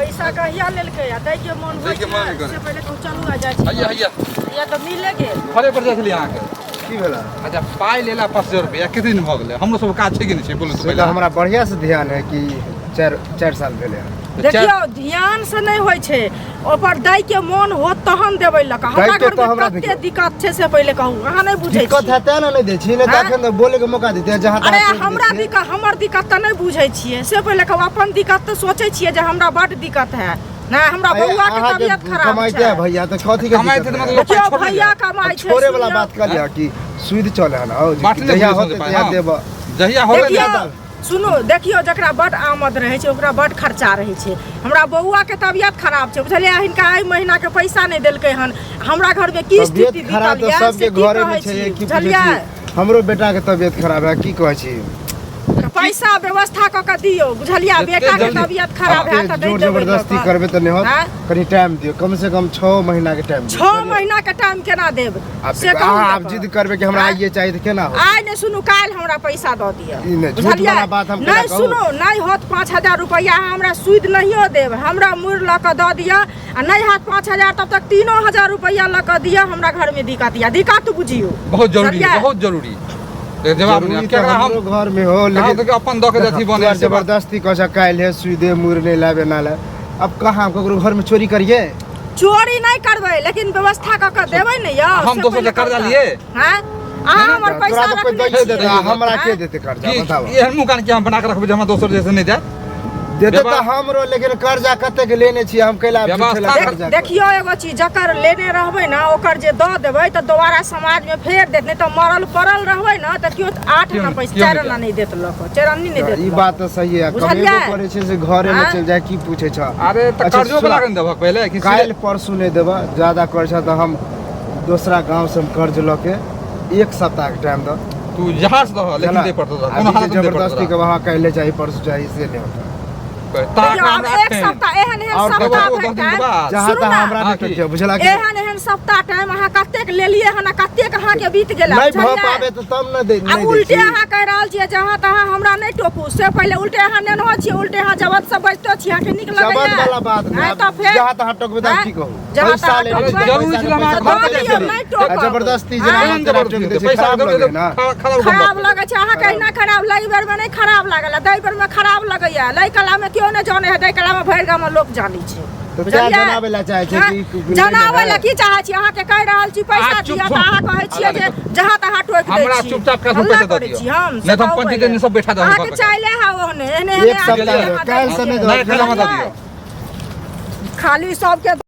पैसा कहिया लेलकै आ दै के मन होइ छै से पहिले कहू चलू आ जाइ छी हैया या त मिले गेल घरे पर जाइ छली अहाँ के की भेला अच्छा पाई लेला 500 रुपया कितने दिन भ गेलै हमरो सब काज छै कि नहीं छै बोलू तो पहले हमरा बढ़िया से ध्यान है कि 4 साल भेले देखियो ध्यान से नहीं होय छै ऊपर दै के मन होत तहन देबै लका हमरा घर में कते दिक्कत छै से पहिले कहू अहाँ नहीं बुझै छी दिक्कत है त नहीं दै छी ने तखन बोले के मौका देते जहां अरे हमरा दिक्कत हमर दिक्कत त नहीं बुझै छियै से पहिले कहू अपन दिक्कत त सोचै छियै जे हमरा बड दिक्कत है ना हमरा बउआ के तबियत खराब कमाइते है भैया त कथि के कमाइते त मतलब देखियो भैया कमाइ छै छोरे वाला बात कर लिया कि सुध चले है ना जहिया होते तहिया देब जहिया होले सुनो देखियो जकरा बड आमद रहे छै ओकरा बड खर्चा रहे छै हमरा बउआ के तबियत खराब छै बुझलियै हिनका एहि महीना के पैसा नहीं देलकै हन हमरा घर में की स्थिति खराब त सबके घरे में छै की बुझलियै हमरो बेटा के तबियत खराब है की कहै छी पैसा व्यवस्था क के दियो बुझलिया बेटा के तबियत खराब है त जोर जबरदस्ती करबे त नहीं होत कनी टाइम दियो कम से कम 6 महीना के टाइम 6 महीना के टाइम केना देब से आप जिद करबे कि हमरा आइए चाहिए त केना हो आइ ने सुनु काल हमरा पैसा द दियो ई ने झूठ वाला बात हम केना कहू नहीं सुनो नहीं होत 5000 रुपया हमरा सुध नहियो देब हमरा मुर ल के द दियो आ नहीं हाथ 5000 तब तक 3000 रुपया ल के दियो हमरा घर में दिक्कत बुझियो बहुत जरूरी जवाब नहीं क्या हम घर में हो लेकिन अपन द के जथी बने जबरदस्ती कसा काल है सुदे मुर नहीं लाबे ना ले अब कहां ककरो घर में चोरी करिए चोरी नहीं करबै लेकिन व्यवस्था क के देबै न या हम दोसर से कर्जा लिए हां अहाँ हमर पैसा रख दे हमरा के देते कर्जा बताओ ये मुकान के हम बना के रखबे जे हम दोसर जैसे नहीं जाए देते त हमरो लेकिन कर्जा कते के लेने छी हम कैला कर्जा देखियो एगो चीज जकर लेने रहबै ना ओकर जे द देबै त दोबारा समाज में फेर देत नहीं त मरल पड़ल रहबै ना त कियो 8 ना पैसा 4 ना नहीं देत लको चरन्नी नहीं देत ई बात त सही है कमेबो करे छै से घरे में चल जाय की पूछे छ अरे त कर्जो वाला के देबक पहले कि काल परसू नहीं देबा ज्यादा कर्जा त हम दूसरा गांव से कर्ज लके 1 सप्ताह के टाइम द तू जहाज द लेकिन दे पड़तो कोनो हालत जबरदस्ती के वहां कहले चाहिए परसू चाहिए से नहीं होता एक सप्ताह एहन सप्ताह जहां तक हमरा नहीं छै बुझला कि एहन सप्ताह टाइम अहाँ कतेक लेलिए हन कतेक अहाँ के बीत गेला नहीं भ पाबे त तब न दे नहीं उल्टे अहाँ कह रहल छियै जहां तहां हमरा नहीं टोपू से पहले उल्टे अहाँ नेनो छियै उल्टे अहाँ जबत सब बजतो छियै अहाँ के निक लगैया जबत वाला बात नहीं त फेर जहां तहां टोकबे त की कहू पैसा ले जरूरी छै हमरा जबरदस्ती पैसा लगे ना खराब लगे छै अहाँ कहिना खराब लई बेर में नहीं खराब लागल दई बेर में खराब लगैया लई कला में क्यों नहीं जाने है दई कला में भर गाम में लोग जानी छै तो क्या जनाबे ला चाहे छै कि जनाबे ला की चाहे छी अहाँ के कह रहल छी पैसा दिया त अहाँ कहै छियै जे जहां तहां टोक दै छी हमरा चुपचाप का पैसा द दियो नहीं तो पंचायत में सब बैठा दो अहाँ के चाइले हा ओहने एने एक सप्ताह काल से नहीं खाली सब के